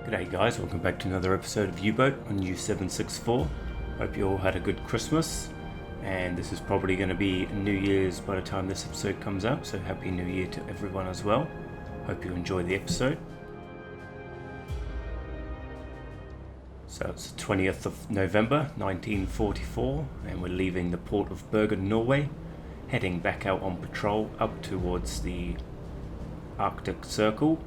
G'day guys, welcome back to another episode of U-BOAT on U-764. Hope you all had a good Christmas, and this is probably going to be New Year's by the time this episode comes out, so Happy New Year to everyone as well. Hope you enjoy the episode. So it's the 20th of November 1944, and we're leaving the port of Bergen, Norway, heading back out on patrol up towards the Arctic Circle,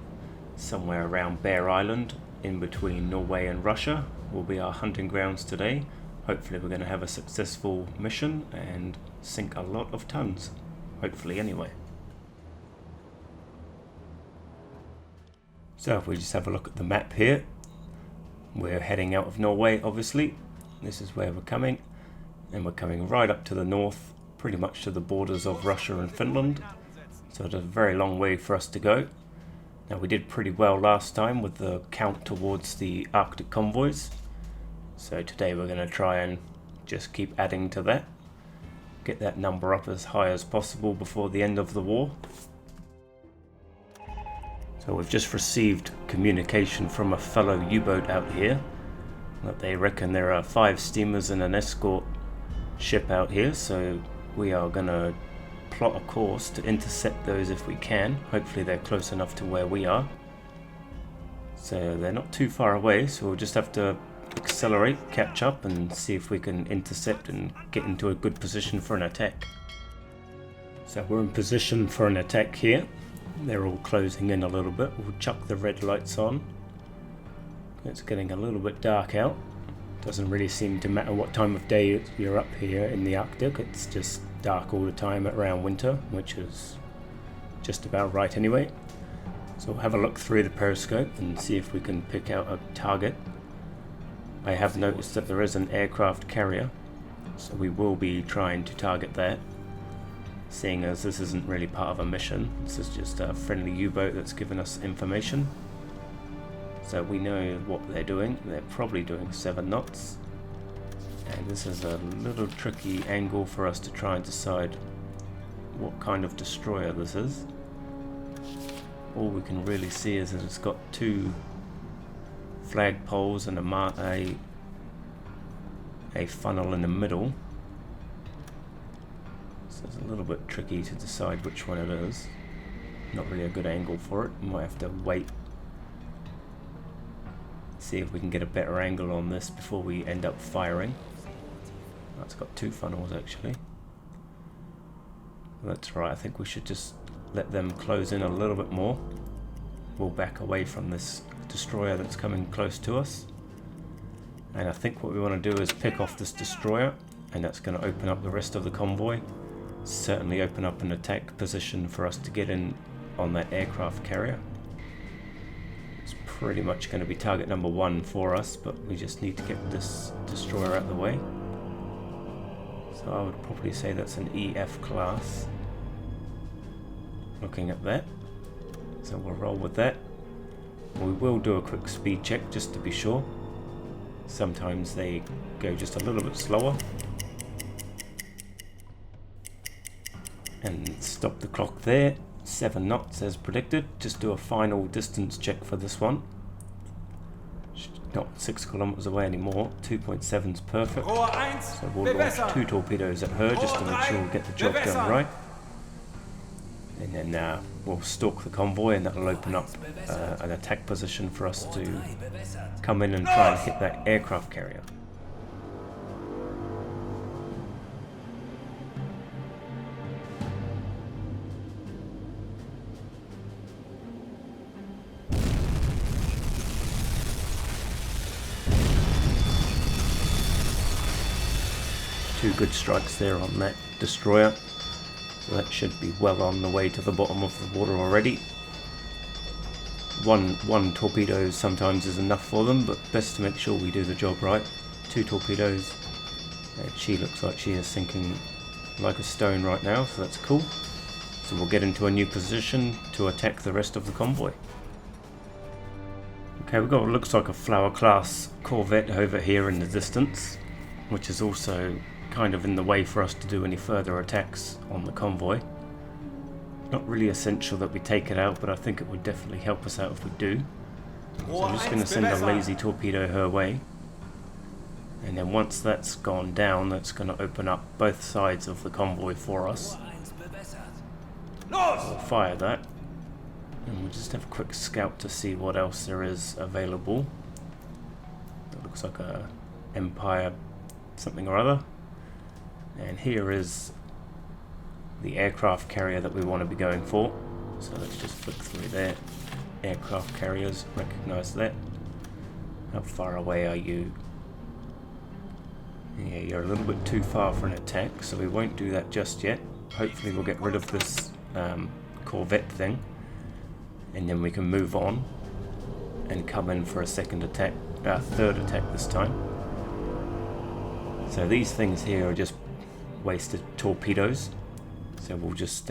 somewhere around Bear Island, in between Norway and Russia will be our hunting grounds today. Hopefully we're going to have a successful mission and sink a lot of tons, hopefully anyway. So if we just have a look at the map here, we're heading out of Norway obviously. This is where we're coming, and we're coming right up to the north, pretty much to the borders of Russia and Finland, so it's a very long way for us to go. Now, we did pretty well last time with the count towards the Arctic convoys, so today we're going to try and just keep adding to that, get that number up as high as possible before the end of the war. So we've just received communication from a fellow U-boat out here that they reckon there are 5 steamers and an escort ship out here, so we are going to plot a course to intercept those if we can. Hopefully they're close enough to where we are, so they're not too far away, so we'll just have to accelerate, catch up, and see if we can intercept and get into a good position for an attack. So we're in position for an attack here. They're all closing in a little bit. We'll chuck the red lights on. It's getting a little bit dark out. Doesn't really seem to matter what time of day you're up here in the Arctic. It's just dark all the time around winter, which is just about right anyway. So we'll have a look through the periscope and see if we can pick out a target. I have noticed that there is an aircraft carrier, so we will be trying to target that, seeing as this isn't really part of a mission. This is just a friendly U-boat that's given us information, so we know what they're doing. They're probably doing 7 knots. And this is a little tricky angle for us to try and decide what kind of destroyer this is. All we can really see is that it's got 2 flagpoles and a funnel in the middle. So it's a little bit tricky to decide which one it is. Not really a good angle for it. We might have to wait, see if we can get a better angle on this before we end up firing. It's got 2 funnels actually. That's right, I think we should just let them close in a little bit more. We'll back away from this destroyer that's coming close to us. And I think what we want to do is pick off this destroyer, and that's going to open up the rest of the convoy. Certainly open up an attack position for us to get in on that aircraft carrier. It's pretty much going to be target number 1 for us, but we just need to get this destroyer out of the way. So I would probably say that's an EF class, looking at that. So we'll roll with that. We will do a quick speed check just to be sure. Sometimes they go just a little bit slower. And stop the clock there. 7 knots as predicted. Just do a final distance check for this one. Not 6 kilometers away anymore. 2.7 is perfect. So we'll launch 2 torpedoes at her just to make sure we get the job done right. And then we'll stalk the convoy, and that'll open up an attack position for us to come in and try and hit that aircraft carrier. Two good strikes there on that destroyer, so that should be well on the way to the bottom of the water already. One torpedo sometimes is enough for them, but best to make sure we do the job right. 2 torpedoes, and she looks like she is sinking like a stone right now, so that's cool. So we'll get into a new position to attack the rest of the convoy. Okay, we've got what looks like a Flower class corvette over here in the distance, which is also kind of in the way for us to do any further attacks on the convoy. Not really essential that we take it out, but I think it would definitely help us out if we do. So I'm just going to send a lazy torpedo her way. And then once that's gone down, that's going to open up both sides of the convoy for us. We'll fire that. And we'll just have a quick scout to see what else there is available. It looks like a Empire something or other. And here is the aircraft carrier that we want to be going for. So let's just flick through there. Aircraft carriers, recognize that. How far away are you? Yeah, you're a little bit too far for an attack, so we won't do that just yet. Hopefully we'll get rid of this Corvette thing, and then we can move on and come in for a second attack, third attack this time. So these things here are just wasted torpedoes, so we'll just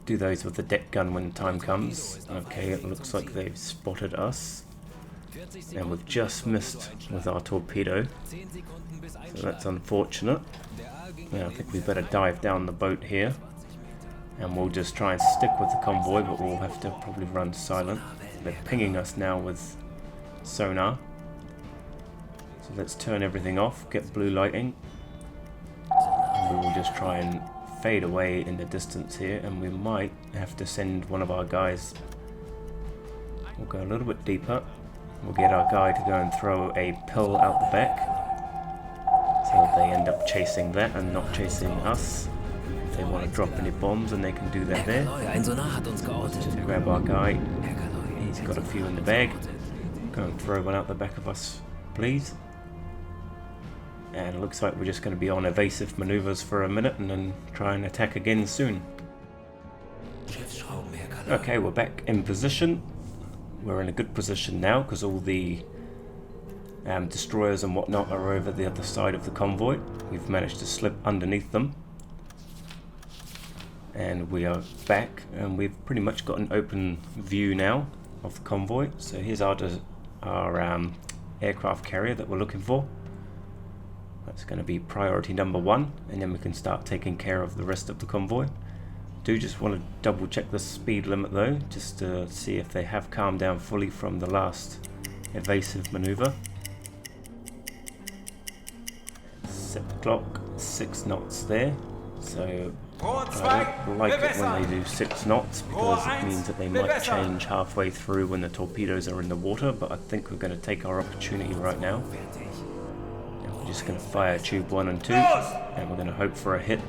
do those with the deck gun when the time comes. Okay, it looks like they've spotted us, and we've just missed with our torpedo, so that's unfortunate. Now I think we better dive down the boat here, and we'll just try and stick with the convoy, but we'll have to probably run silent. They're pinging us now with sonar, so let's turn everything off, get blue lighting, and we will just try and fade away in the distance here, and we might have to send one of our guys. We'll go a little bit deeper. We'll get our guy to go and throw a pill out the back, so they end up chasing that and not chasing us. If they want to drop any bombs, and they can do that there. Just grab our guy. He's got a few in the bag. Go and throw one out the back of us, please. And it looks like we're just going to be on evasive maneuvers for a minute and then try and attack again soon. Okay, we're back in position. We're in a good position now because all the destroyers and whatnot are over the other side of the convoy. We've managed to slip underneath them. And we are back, and we've pretty much got an open view now of the convoy. So here's our aircraft carrier that we're looking for. That's going to be priority number 1, and then we can start taking care of the rest of the convoy. Do just want to double check the speed limit though, just to see if they have calmed down fully from the last evasive maneuver. Set the clock, 6 knots there. So I don't like it when they do 6 knots, because it means that they might change halfway through when the torpedoes are in the water, but I think we're going to take our opportunity right now. And we're just going to fire tube 1 and 2, and we're going to hope for a hit.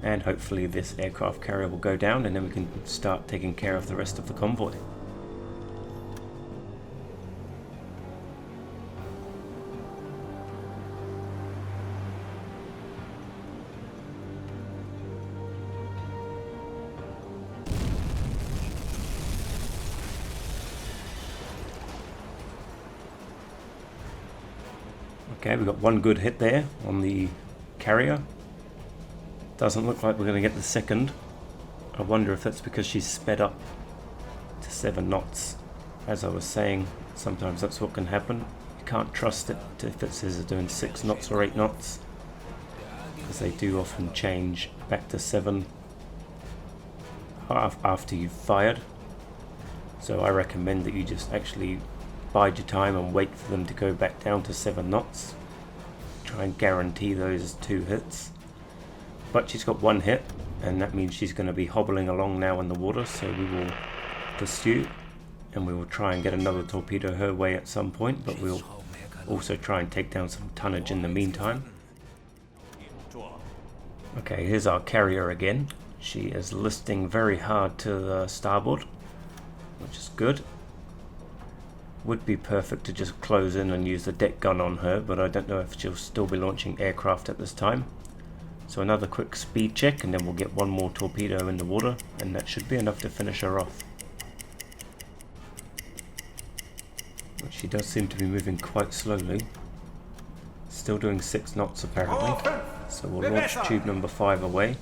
And hopefully this aircraft carrier will go down, and then we can start taking care of the rest of the convoy. Okay, we got one good hit there on the carrier. Doesn't look like we're going to get the second. I wonder if that's because she's sped up to 7 knots. As I was saying, sometimes that's what can happen. You can't trust it if it says it's doing 6 knots or 8 knots, because they do often change back to 7 after you've fired. So I recommend that you just actually bide your time and wait for them to go back down to 7 knots. Try and guarantee those 2 hits. But she's got 1 hit, and that means she's going to be hobbling along now in the water, so we will pursue, and we will try and get another torpedo her way at some point, but we'll also try and take down some tonnage in the meantime. Okay, here's our carrier again. She is listing very hard to the starboard, which is good. Would be perfect to just close in and use the deck gun on her, but I don't know if she'll still be launching aircraft at this time. So another quick speed check, and then we'll get one more torpedo in the water, and that should be enough to finish her off. But she does seem to be moving quite slowly. Still doing 6 knots apparently. So we'll launch tube number 5 away,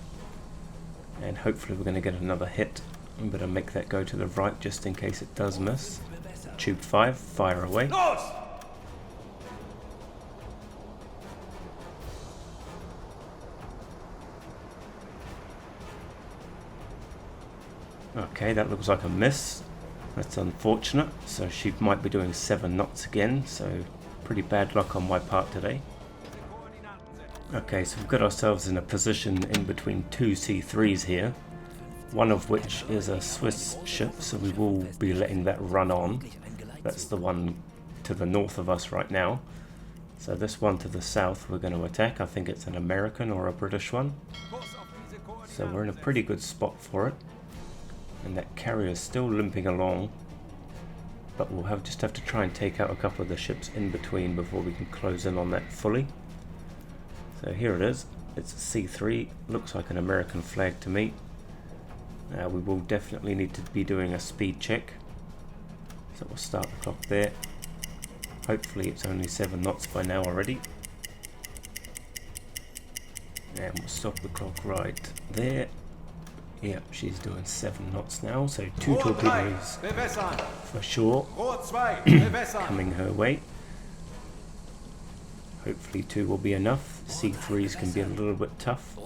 and hopefully we're going to get another hit. I'm going to make that go to the right just in case it does miss. Tube 5, fire away. Okay, that looks like a miss. That's unfortunate, so she might be doing 7 knots again, so pretty bad luck on my part today. Okay, so we've got ourselves in a position in between 2 C3s here, one of which is a Swiss ship, so we will be letting that run on. That's the one to the north of us right now. So this one to the south we're going to attack. I think it's an American or a British one. So we're in a pretty good spot for it. And that carrier is still limping along. But we'll just have to try and take out a couple of the ships in between before we can close in on that fully. So here it is. It's a C3. Looks like an American flag to me. We will definitely need to be doing a speed check. So we'll start the clock there. Hopefully it's only 7 knots by now already. And we'll stop the clock right there. Yep, she's doing 7 knots now, so 2 torpedoes for sure coming her way. Hopefully 2 will be enough. C3s can be a little bit tough,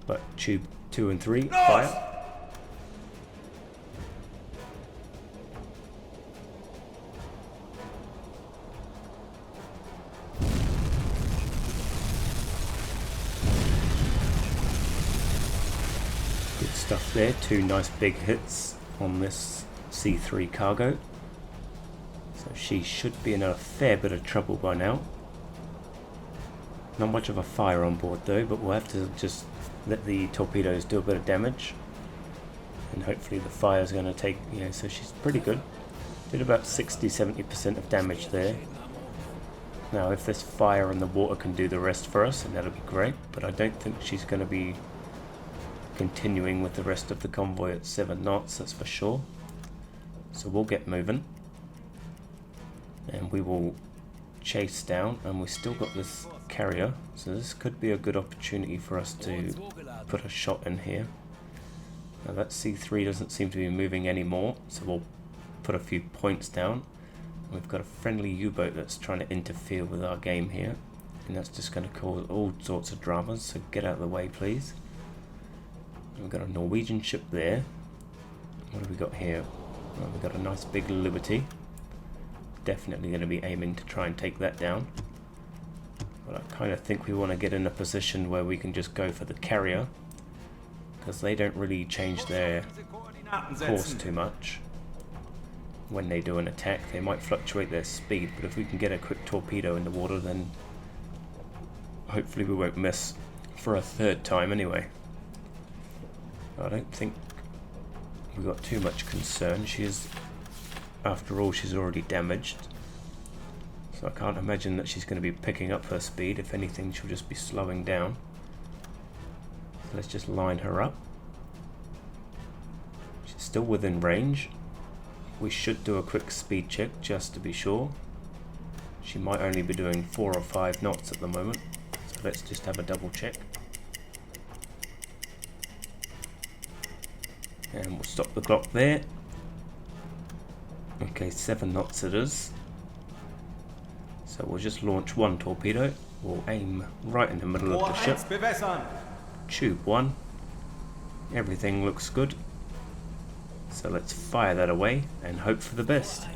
but tube 2 and 3, fire. Good stuff there, 2 nice big hits on this C3 cargo. So she should be in a fair bit of trouble by now. Not much of a fire on board though, but we'll have to just let the torpedoes do a bit of damage. And hopefully the fire's going to take, so she's pretty good. Did about 60-70% of damage there. Now if this fire and the water can do the rest for us, then that'll be great. But I don't think she's going to be continuing with the rest of the convoy at 7 knots, that's for sure. So we'll get moving. And we will chase down, and we still got this carrier, so this could be a good opportunity for us to put a shot in here. Now that C3 doesn't seem to be moving anymore, so we'll put a few points down. We've got a friendly U-boat that's trying to interfere with our game here, and that's just going to cause all sorts of dramas, so get out of the way please. We've got a Norwegian ship there. What have we got here? Well, we've got a nice big Liberty. Definitely going to be aiming to try and take that down. But I kind of think we want to get in a position where we can just go for the carrier, because they don't really change their course too much when they do an attack. They might fluctuate their speed, but if we can get a quick torpedo in the water, then hopefully we won't miss for a 3rd time anyway. I don't think we've got too much concern. After all, she's already damaged, so I can't imagine that she's going to be picking up her speed. If anything, she'll just be slowing down. So let's just line her up. She's still within range. We should do a quick speed check just to be sure. She might only be doing 4 or 5 knots at the moment, so let's just have a double check. And we'll stop the clock there. Okay, 7 knots it is. So we'll just launch 1 torpedo. We'll aim right in the middle of the ship. Tube 1. Everything looks good. So let's fire that away and hope for the best.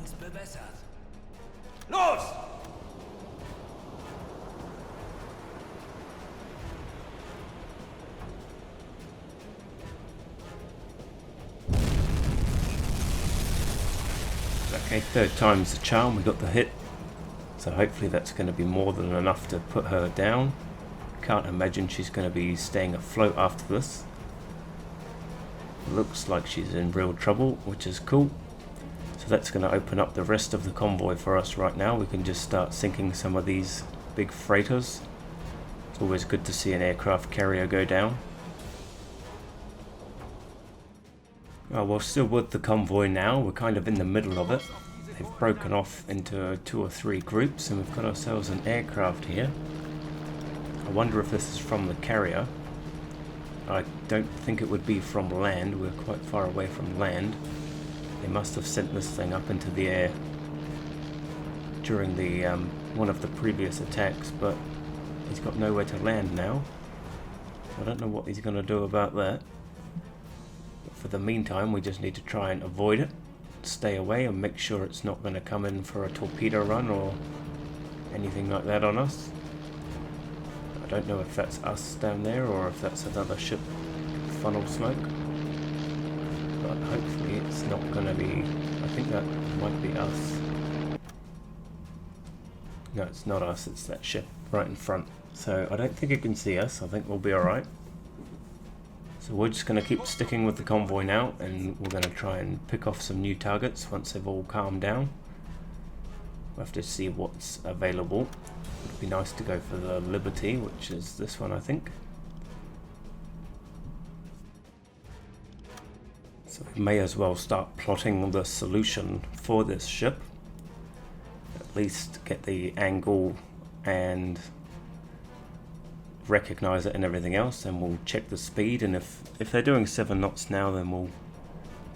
Okay, 3rd time's the charm, we got the hit. So hopefully that's going to be more than enough to put her down. Can't imagine she's going to be staying afloat after this. Looks like she's in real trouble, which is cool. So that's going to open up the rest of the convoy for us right now. We can just start sinking some of these big freighters. It's always good to see an aircraft carrier go down. Well, we're still with the convoy now. We're kind of in the middle of it. They've broken off into 2 or 3 groups, and we've got ourselves an aircraft here. I wonder if this is from the carrier. I don't think it would be from land. We're quite far away from land. They must have sent this thing up into the air during the one of the previous attacks, but he's got nowhere to land now. I don't know what he's going to do about that. For the meantime, we just need to try and avoid it stay away and make sure it's not going to come in for a torpedo run or anything like that on us. I don't know if that's us down there or if that's another ship funnel smoke, but hopefully it's not going to be. I think that might be us. No, it's not us, it's that ship right in front. So I don't think it can see us. I think we'll be alright. So we're just going to keep sticking with the convoy now, and we're going to try and pick off some new targets once they've all calmed down. We'll have to see what's available. It would be nice to go for the Liberty, which is this one, I think. So we may as well start plotting the solution for this ship. At least get the angle and recognize it and everything else, and we'll check the speed, and if they're doing 7 knots now, then we'll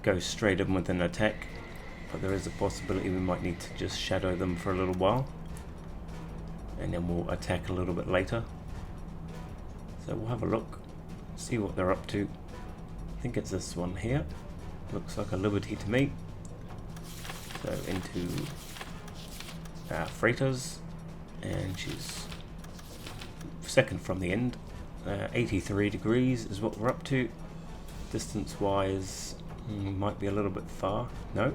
go straight in with an attack, but there is a possibility we might need to just shadow them for a little while and then we'll attack a little bit later. So we'll have a look, see what they're up to. I think it's this one here, looks like a Liberty to me. So into freighters, and she's second from the end. 83 degrees is what we're up to. Distance wise might be a little bit far. No,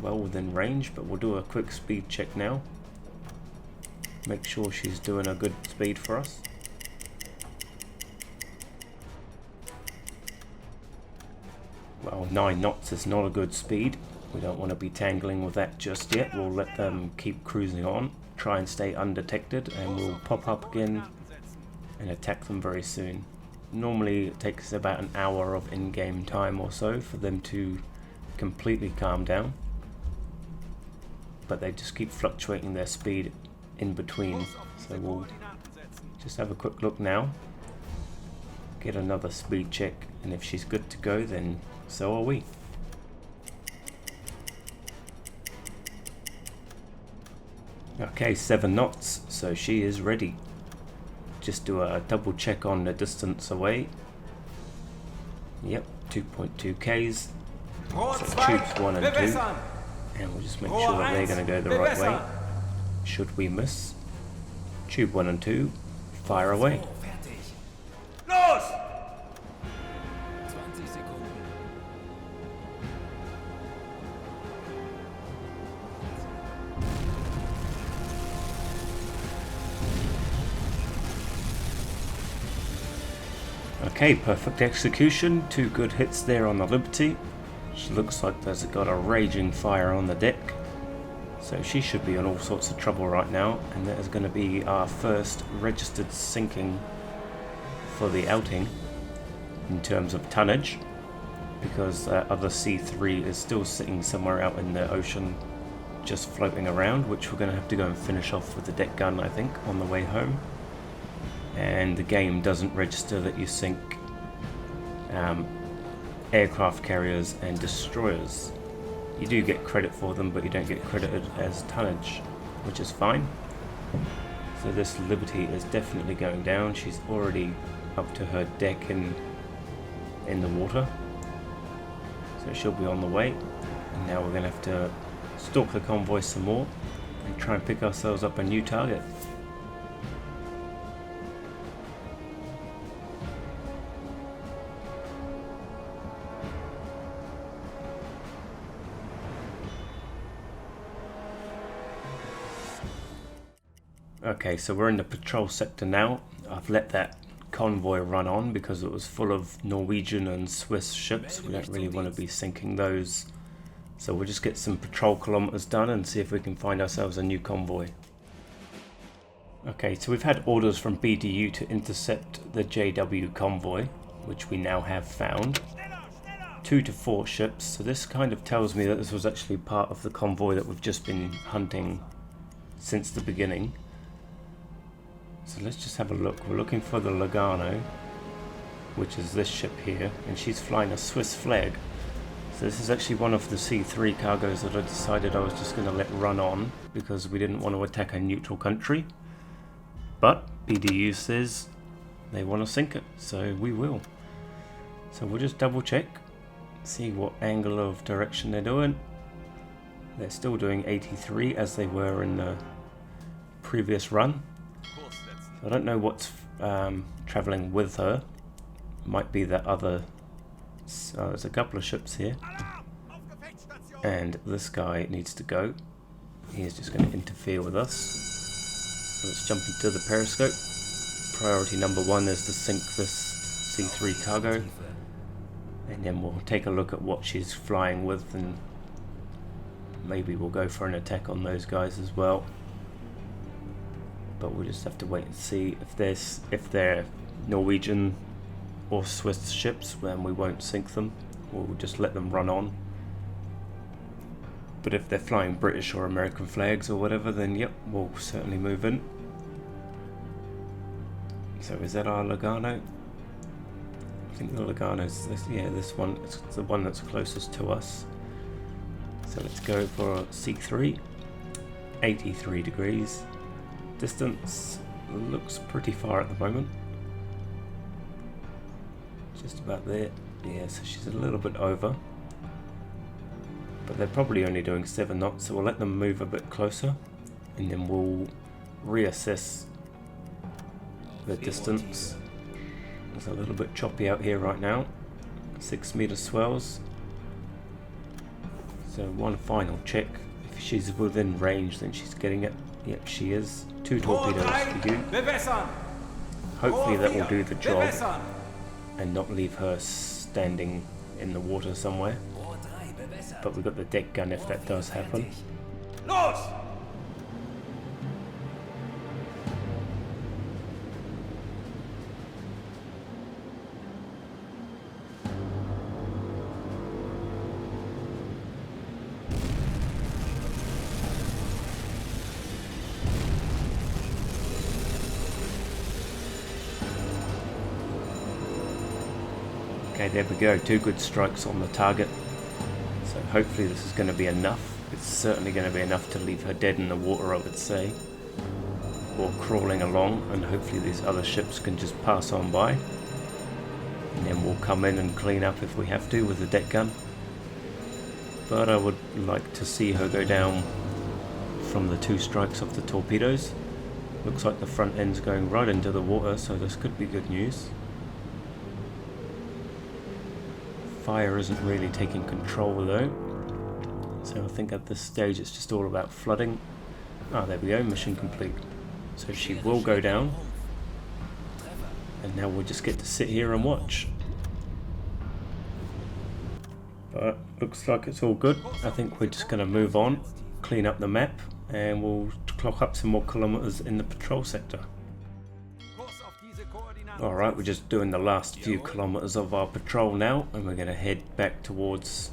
well within range, but we'll do a quick speed check now, make sure she's doing a good speed for us. Well, 9 knots is not a good speed. We don't want to be tangling with that just yet. We'll let them keep cruising on, try and stay undetected, and we'll pop up again and attack them very soon. Normally it takes about an hour of in-game time or so for them to completely calm down, but they just keep fluctuating their speed in between. So we'll just have a quick look now, get another speed check, and if she's good to go, then so are we. Okay, 7 knots, so she is ready. Just do a double check on the distance away. Yep, 2.2 Ks. So tubes 1 and 2. And we'll just make sure that they're going to go the right way. Should we miss, tube 1 and 2, fire away. Okay, perfect execution, 2 good hits there on the Liberty. She looks like there's got a raging fire on the deck, so she should be in all sorts of trouble right now, and that is going to be our first registered sinking for the outing in terms of tonnage, because other C3 is still sitting somewhere out in the ocean just floating around, which we're going to have to go and finish off with the deck gun, I think, on the way home. And the game doesn't register that you sink aircraft carriers and destroyers. You do get credit for them, but you don't get credited as tonnage, which is fine. So this Liberty is definitely going down. She's already up to her deck in the water, so she'll be on the way. And now we're going to have to stalk the convoy some more and try and pick ourselves up a new target. Okay, so we're in the patrol sector now. I've let that convoy run on because it was full of Norwegian and Swiss ships. We don't really want to be sinking those. So we'll just get some patrol kilometers done and see if we can find ourselves a new convoy. Okay, so we've had orders from BDU to intercept the JW convoy, which we now have found. 2 to 4 ships, so this kind of tells me that this was actually part of the convoy that we've just been hunting since the beginning. So let's just have a look. We're looking for the Lugano, which is this ship here, and she's flying a Swiss flag. So this is actually one of the C3 cargoes that I decided I was just going to let run on because we didn't want to attack a neutral country. But BDU says they want to sink it, so we will. So we'll just double check, See what angle of direction they're doing. They're still doing 83 as they were in the previous run. So I don't know what's traveling with her. Might be that other... there's a couple of ships here. And this guy needs to go. He is just going to interfere with us. So let's jump into the periscope. Priority number 1 is to sink this C3 cargo. And then we'll take a look at what she's flying with, and maybe we'll go for an attack on those guys as well. But we'll just have to wait and see. If they're Norwegian or Swiss ships, then we won't sink them. We'll just let them run on. But if they're flying British or American flags or whatever, then yep, we'll certainly move in. So is that our Lugano? I think the Lugano's this, yeah, this one. It's the one that's closest to us. So let's go for C3. 83 degrees. Distance looks pretty far at the moment. Just about there. Yeah, so she's a little bit over. But they're probably only doing 7 knots, so we'll let them move a bit closer. And then we'll reassess the distance. It's a little bit choppy out here right now. 6 meter swells. So one final check. If she's within range, then she's getting it. Yep, she is. 2 torpedoes for you. Hopefully that will do the job and not leave her standing in the water somewhere. But we've got the deck gun if that does happen. Okay, there we go. 2 good strikes on the target. So hopefully this is going to be enough. It's certainly going to be enough to leave her dead in the water, I would say. Or crawling along, and hopefully these other ships can just pass on by. And then we'll come in and clean up if we have to with the deck gun. But I would like to see her go down from the 2 strikes of the torpedoes. Looks like the front end's going right into the water, so this could be good news. Fire isn't really taking control though, so I think at this stage it's just all about flooding. Ah, there we go, mission complete. So she will go down, and now we'll just get to sit here and watch. But looks like it's all good. I think we're just going to move on, clean up the map, and we'll clock up some more kilometers in the patrol sector. Alright, we're just doing the last few kilometers of our patrol now, and we're going to head back towards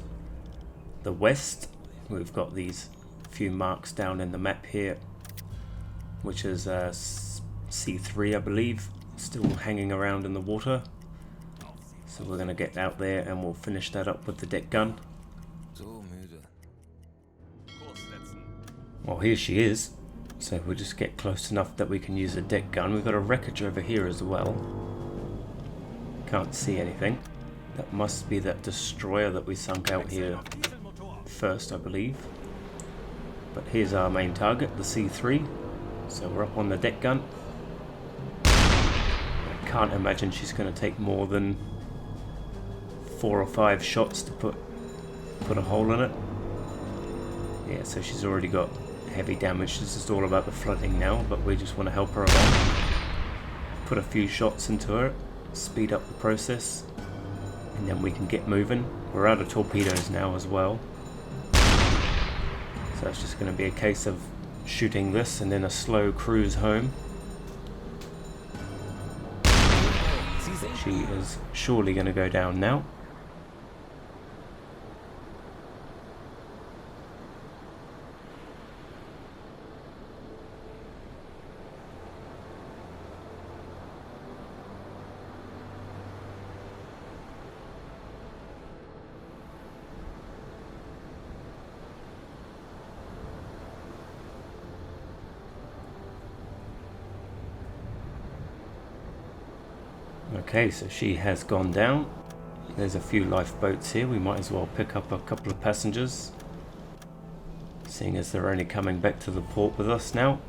the west. We've got these few marks down in the map here, which is C3 I believe, still hanging around in the water. So we're going to get out there and we'll finish that up with the deck gun. Well, here she is. So we'll just get close enough that we can use a deck gun. We've got a wreckage over here as well. Can't see anything. That must be that destroyer that we sunk out here first, I believe. But here's our main target, the C3. So we're up on the deck gun. I can't imagine she's going to take more than 4 or 5 shots to put a hole in it. Yeah, so she's already got heavy damage. This is all about the flooding now, but we just want to help her along. Put a few shots into her, speed up the process, and then we can get moving. We're out of torpedoes now as well, so it's just going to be a case of shooting this and then a slow cruise home. She is surely going to go down now. Okay, so she has gone down. There's a few lifeboats here. We might as well pick up a couple of passengers, seeing as they're only coming back to the port with us now.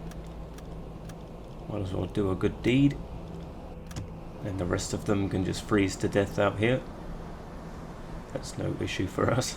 Might as well do a good deed, and the rest of them can just freeze to death out here. That's no issue for us.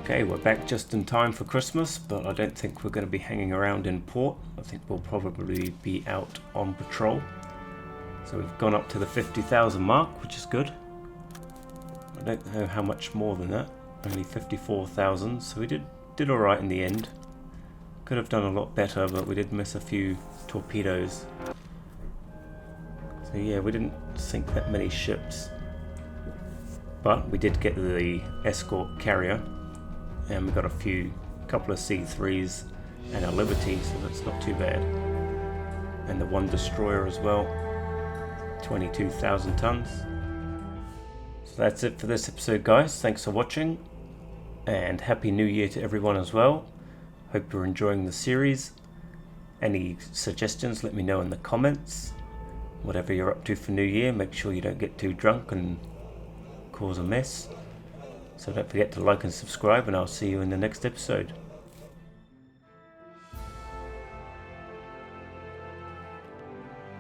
Okay, we're back just in time for Christmas, but I don't think we're going to be hanging around in port. I think we'll probably be out on patrol. So we've gone up to the 50,000 mark, which is good. I don't know how much more than that. Only 54,000, so we did all right in the end. Could have done a lot better, but we did miss a few torpedoes. So yeah, we didn't sink that many ships. But we did get the escort carrier. And we got a couple of C3s and a Liberty, so that's not too bad. And the one destroyer as well, 22,000 tons. So that's it for this episode, guys. Thanks for watching, and Happy New Year to everyone as well. Hope you're enjoying the series. Any suggestions, let me know in the comments. Whatever you're up to for New Year, make sure you don't get too drunk and cause a mess. So don't forget to like and subscribe, and I'll see you in the next episode.